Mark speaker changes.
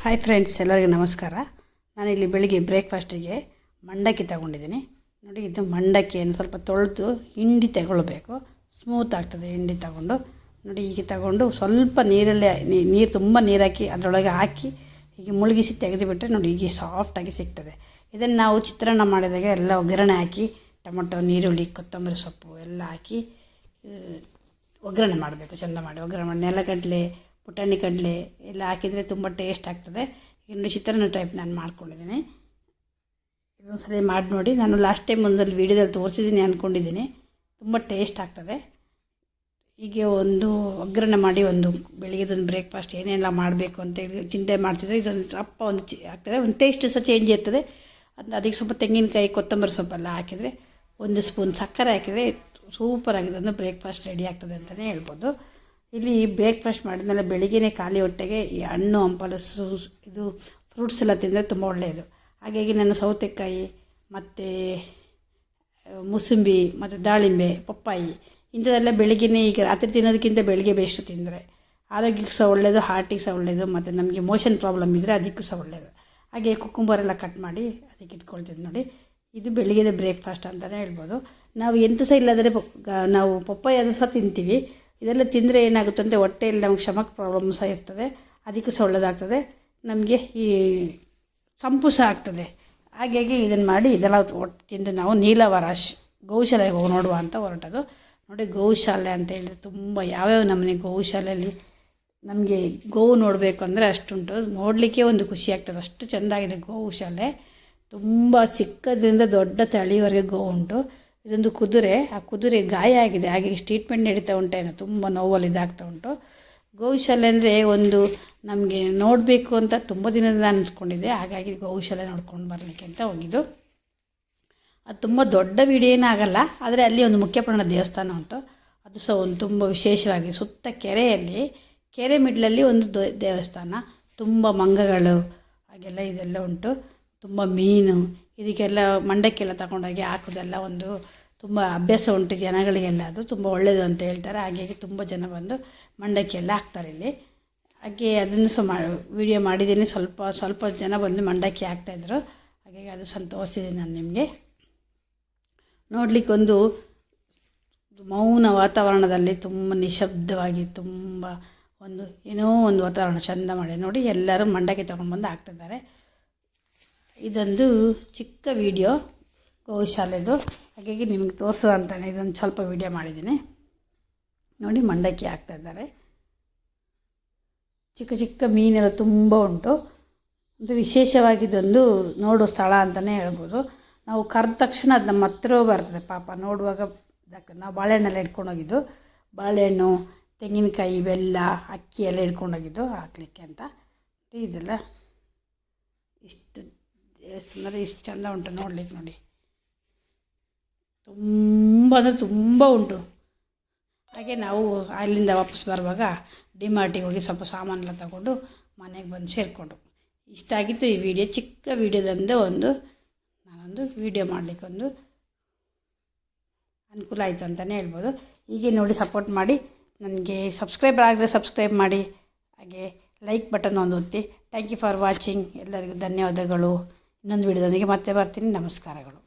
Speaker 1: Hi friends, ಎಲ್ಲರಿಗೂ ನಮಸ್ಕಾರ. ನಾನಿಲ್ಲಿ ಬೆಳಿಗ್ಗೆ ಬ್ರೇಕ್ಫಾಸ್ಟಿಗೆ ಮಂಡಕ್ಕಿ ತಗೊಂಡಿದ್ದೀನಿ. ನೋಡಿ, ಇದು ಮಂಡಕ್ಕಿಯನ್ನು ಸ್ವಲ್ಪ ತೊಳೆದು ಹಿಂಡಿ ತಗೊಳ್ಬೇಕು. ಸ್ಮೂತ್ ಆಗ್ತದೆ ಹಿಂಡಿ ತಗೊಂಡು. ನೋಡಿ, ಹೀಗೆ ತಗೊಂಡು ಸ್ವಲ್ಪ ನೀರಲ್ಲೇ ನೀರು ತುಂಬ ನೀರು ಹಾಕಿ ಅದರೊಳಗೆ ಹಾಕಿ ಹೀಗೆ ಮುಳುಗಿಸಿ ತೆಗೆದುಬಿಟ್ರೆ ನೋಡಿ ಹೀಗೆ ಸಾಫ್ಟಾಗಿ ಸಿಗ್ತದೆ. ಇದನ್ನು ನಾವು ಚಿತ್ರಾನ್ನ ಮಾಡಿದಾಗ ಎಲ್ಲ ಒಗ್ಗರಣೆ ಹಾಕಿ ಟೊಮೊಟೊ, ಈರುಳ್ಳಿ, ಕೊತ್ತಂಬರಿ ಸೊಪ್ಪು ಎಲ್ಲ ಹಾಕಿ ಒಗ್ಗರಣೆ ಮಾಡಬೇಕು. ಚೆಂದ ಮಾಡಿ ಒಗ್ಗರಣೆ ಮಾಡಿ ನೆಲಗಡಲೆ, ಪುಟಾಣಿ ಕಡಲೆ ಎಲ್ಲ ಹಾಕಿದರೆ ತುಂಬ ಟೇಸ್ಟ್ ಆಗ್ತದೆ. ಇನ್ನು ಚಿತ್ರಾನ್ನ ಟೈಪ್ ನಾನು ಮಾಡ್ಕೊಂಡಿದ್ದೀನಿ. ಇದೊಂದು ಸರಿ ಮಾಡಿ ನೋಡಿ. ನಾನು ಲಾಸ್ಟ್ ಟೈಮ್ ಒಂದಲ್ಲಿ ವೀಡಿಯೋದಲ್ಲಿ ತೋರಿಸಿದ್ದೀನಿ ಅಂದ್ಕೊಂಡಿದ್ದೀನಿ. ತುಂಬ ಟೇಸ್ಟ್ ಆಗ್ತದೆ. ಹೀಗೆ ಒಂದು ಒಗ್ಗರಣೆ ಮಾಡಿ ಒಂದು ಬೆಳಿಗ್ಗೆದೊಂದು ಬ್ರೇಕ್ಫಾಸ್ಟ್ ಏನೆಲ್ಲ ಮಾಡಬೇಕು ಅಂತ ಚಿಂತೆ ಮಾಡ್ತಿದ್ದರೆ ಇದೊಂದು ಅಪ್ಪ ಒಂದು ಆಗ್ತದೆ. ಒಂದು ಟೇಸ್ಟ್ ಸಹ ಚೇಂಜ್ ಇರ್ತದೆ. ಅದಕ್ಕೆ ಸ್ವಲ್ಪ ತೆಂಗಿನಕಾಯಿ, ಕೊತ್ತಂಬರಿ ಸೊಪ್ಪೆಲ್ಲ ಹಾಕಿದರೆ, ಒಂದು ಸ್ಪೂನ್ ಸಕ್ಕರೆ ಹಾಕಿದರೆ ಸೂಪರಾಗಿದೆ. ಒಂದು ಬ್ರೇಕ್ಫಾಸ್ಟ್ ರೆಡಿ ಆಗ್ತದೆ ಅಂತಲೇ ಹೇಳ್ಬೋದು. ಇಲ್ಲಿ ಬ್ರೇಕ್ಫಾಸ್ಟ್ ಮಾಡಿದ್ಮೇಲೆ ಬೆಳಿಗ್ಗೆ ಖಾಲಿ ಹೊಟ್ಟೆಗೆ ಈ ಹಣ್ಣು ಹಂಪಲು ಇದು ಫ್ರೂಟ್ಸ್ ಎಲ್ಲ ತಿಂದರೆ ತುಂಬ ಒಳ್ಳೆಯದು. ಹಾಗಾಗಿ ನಾನು ಸೌತೆಕಾಯಿ ಮತ್ತು ಮೂಸಂಬಿ ಮತ್ತು ದಾಳಿಂಬೆ, ಪಪ್ಪಾಯಿ ಇಂಥದ್ದೆಲ್ಲ ಬೆಳಿಗ್ಗೆ, ಈಗ ರಾತ್ರಿ ತಿನ್ನೋದಕ್ಕಿಂತ ಬೆಳಿಗ್ಗೆ ಬೆಸ್ಟ್ ತಿಂದರೆ ಆರೋಗ್ಯಕ್ಕೆ ಸಹ ಒಳ್ಳೆಯದು, ಹಾರ್ಟಿಗೆ ಸಹ ಒಳ್ಳೆಯದು, ಮತ್ತು ನಮಗೆ ಮೋಷನ್ ಪ್ರಾಬ್ಲಮ್ ಇದ್ದರೆ ಅದಕ್ಕೂ ಸಹ ಒಳ್ಳೆಯದು. ಹಾಗೆ ಕುಕ್ಕುಂಬರೆಲ್ಲ ಕಟ್ ಮಾಡಿ ಅದಕ್ಕೆ ಇಟ್ಕೊಳ್ತಿದ್ದು ನೋಡಿ. ಇದು ಬೆಳಿಗ್ಗೆದ ಬ್ರೇಕ್ಫಾಸ್ಟ್ ಅಂತಲೇ ಹೇಳ್ಬೋದು. ನಾವು ಎಂತ ಸಹ ಇಲ್ಲದರೆ ನಾವು ಪಪ್ಪಾಯಿ ಅದು ಸಹ ತಿಂತೀವಿ. ಇದೆಲ್ಲ ತಿಂದರೆ ಏನಾಗುತ್ತೆ ಅಂದರೆ ಹೊಟ್ಟೆಯಲ್ಲಿ ನಮಗೆ ಸ್ಟಮಕ್ ಪ್ರಾಬ್ಲಮ್ ಸಹ ಇರ್ತದೆ. ಅದಕ್ಕೂ ಸಹ ಒಳ್ಳೆಯದಾಗ್ತದೆ. ನಮಗೆ ಈ ಸಂಪು ಸಹ ಆಗ್ತದೆ. ಹಾಗಾಗಿ ಇದನ್ನು ಮಾಡಿ ಇದೆಲ್ಲ ಒಟ್ಟು ತಿಂದು ನಾವು ನೀಲವರ ಗೋಶಾಲೆಗೆ ಹೋಗಿ ನೋಡುವ ಅಂತ ಹೊರಟದು. ನೋಡಿ, ಗೋಶಾಲೆ ಅಂತ ಹೇಳಿದ್ರೆ ತುಂಬ ಯಾವ್ಯಾವ ನಮ್ಮನೆ ಗೋಶಾಲೆಯಲ್ಲಿ ನಮಗೆ ಗೋವು ನೋಡಬೇಕು ಅಂದರೆ ಅಷ್ಟುಂಟು. ನೋಡಲಿಕ್ಕೆ ಒಂದು ಖುಷಿ ಆಗ್ತದೆ, ಅಷ್ಟು ಚೆಂದಾಗಿದೆ ಗೋಶಾಲೆ. ತುಂಬ ಚಿಕ್ಕದ್ರಿಂದ ದೊಡ್ಡ ತಳಿಯವರೆಗೆ ಗೋವು ಉಂಟು. ಇದೊಂದು ಕುದುರೆ, ಆ ಕುದುರೆ ಗಾಯ ಆಗಿದೆ, ಹಾಗೆ ಟ್ರೀಟ್ಮೆಂಟ್ ನಡೀತಾ ಉಂಟೇನೋ, ತುಂಬ ನೋವಲ್ಲಿ ಇದಾಗ್ತಾ ಉಂಟು. ಗೋಶಾಲೆ ಅಂದರೆ ಒಂದು ನಮಗೆ ನೋಡಬೇಕು ಅಂತ ತುಂಬ ದಿನದಿಂದ ಅನಿಸ್ಕೊಂಡಿದ್ದೆ. ಹಾಗಾಗಿ ಗೋಶಾಲೆ ನೋಡ್ಕೊಂಡು ಬರಲಿಕ್ಕೆ ಅಂತ ಹೋಗಿದ್ದು. ಅದು ತುಂಬ ದೊಡ್ಡ ವೀಡಿಯೋ ಏನಾಗಲ್ಲ, ಆದರೆ ಅಲ್ಲಿ ಒಂದು ಮುಖ್ಯ ಪ್ರಾಣ ದೇವಸ್ಥಾನ ಉಂಟು. ಅದು ಸಹ ಒಂದು ತುಂಬ ವಿಶೇಷವಾಗಿ ಸುತ್ತ ಕೆರೆ ಮಿಡ್ಲಲ್ಲಿ ಒಂದು ದೇವಸ್ಥಾನ. ತುಂಬ ಮಂಗಗಳು ಹಾಗೆಲ್ಲ ಇದೆಲ್ಲ ಉಂಟು. ತುಂಬ ಮೀನು, ಇದಕ್ಕೆಲ್ಲ ಮಂಡಕ್ಕೆಲ್ಲ ತಗೊಂಡೋಗಿ ಹಾಕೋದೆಲ್ಲ ಒಂದು ತುಂಬ ಅಭ್ಯಾಸ ಉಂಟು ಜನಗಳಿಗೆಲ್ಲ. ಅದು ತುಂಬ ಒಳ್ಳೆಯದು ಅಂತ ಹೇಳ್ತಾರೆ. ಹಾಗಾಗಿ ತುಂಬ ಜನ ಬಂದು ಮಂಡಕ್ಕಿಯೆಲ್ಲ ಹಾಕ್ತಾರೆ ಇಲ್ಲಿ. ಹಾಗೆ ಅದನ್ನು ಸಹ ವಿಡಿಯೋ ಮಾಡಿದ್ದೀನಿ. ಸ್ವಲ್ಪ ಜನ ಬಂದು ಮಂಡಕ್ಕಿ ಹಾಕ್ತಾಯಿದ್ರು. ಹಾಗಾಗಿ ಅದು ಸಹ ತೋರಿಸಿದ್ದೀನಿ ನಾನು ನಿಮಗೆ. ನೋಡಲಿಕ್ಕೆ ಒಂದು ಮೌನ ವಾತಾವರಣದಲ್ಲಿ ತುಂಬ ನಿಶಬ್ದವಾಗಿ ತುಂಬ ಒಂದು ಏನೋ ಒಂದು ವಾತಾವರಣ ಚೆಂದ ಮಾಡಿ ನೋಡಿ ಎಲ್ಲರೂ ಮಂಡಕ್ಕಿ ತೊಗೊಂಡು ಬಂದು ಹಾಕ್ತಿದ್ದಾರೆ. ಇದೊಂದು ಚಿಕ್ಕ ವಿಡಿಯೋ ಗೋಶಾಲೆದು, ಹಾಗಾಗಿ ನಿಮಗೆ ತೋರಿಸುವ ಅಂತಲೇ ಇದೊಂದು ಸ್ವಲ್ಪ ವಿಡಿಯೋ ಮಾಡಿದ್ದೀನಿ. ನೋಡಿ, ಮಂಡಕ್ಕಿ ಹಾಕ್ತಾಯಿದ್ದಾರೆ. ಚಿಕ್ಕ ಚಿಕ್ಕ ಮೀನೆಲ್ಲ ತುಂಬ ಉಂಟು. ಒಂದು ವಿಶೇಷವಾಗಿದ್ದೊಂದು ನೋಡೋ ಸ್ಥಳ ಅಂತಲೇ ಹೇಳ್ಬೋದು. ನಾವು ಕರೆದ ತಕ್ಷಣ ಅದು ನಮ್ಮ ಹತ್ತಿರ ಬರ್ತದೆ. ಪಾಪ ನೋಡುವಾಗ ನಾವು ಬಾಳೆಹಣ್ಣೆಲ್ಲ ಇಟ್ಕೊಂಡು ಹೋಗಿದ್ದು, ಬಾಳೆಹಣ್ಣು, ತೆಂಗಿನಕಾಯಿ, ಬೆಲ್ಲ, ಅಕ್ಕಿ ಎಲ್ಲ ಇಟ್ಕೊಂಡೋಗಿದ್ದು ಹಾಕಲಿಕ್ಕೆ ಅಂತ. ಇದೆಲ್ಲ ಇಷ್ಟು ದೇವಸ್ಥಾನ ಇಷ್ಟು ಚೆಂದ ಉಂಟು ನೋಡ್ಲಿಕ್ಕೆ. ನೋಡಿ, ತುಂಬ ಅಂದರೆ ತುಂಬ ಉಂಟು. ಹಾಗೆ ನಾವು ಅಲ್ಲಿಂದ ವಾಪಸ್ ಬರುವಾಗ ಡಿಮಾರ್ಟಿಗೆ ಹೋಗಿ ಸ್ವಲ್ಪ ಸಾಮಾನೆಲ್ಲ ತಗೊಂಡು ಮನೆಗೆ ಬಂದು ಸೇರಿಕೊಂಡು. ಇಷ್ಟ ಆಗಿತ್ತು ಈ ವಿಡಿಯೋ. ಚಿಕ್ಕ ವಿಡಿಯೋದಂದು ನಾನೊಂದು ವಿಡಿಯೋ ಮಾಡಲಿಕ್ಕೆ ಒಂದು ಅನುಕೂಲ ಆಯಿತು ಅಂತಲೇ ಹೇಳ್ಬೋದು. ಹೀಗೆ ನೋಡಿ ಸಪೋರ್ಟ್ ಮಾಡಿ. ನನಗೆ ಸಬ್ಸ್ಕ್ರೈಬರ್ ಆದರೆ ಸಬ್ಸ್ಕ್ರೈಬ್ ಮಾಡಿ, ಹಾಗೆ ಲೈಕ್ ಬಟನ್ ಒಂದು ಒತ್ತಿ. Thank you for watching. ಎಲ್ಲರಿಗೂ ಧನ್ಯವಾದಗಳು. ಇನ್ನೊಂದು ವಿಡಿಯೋದೊಂದಿಗೆ ಮತ್ತೆ ಬರ್ತೀನಿ. ನಮಸ್ಕಾರಗಳು.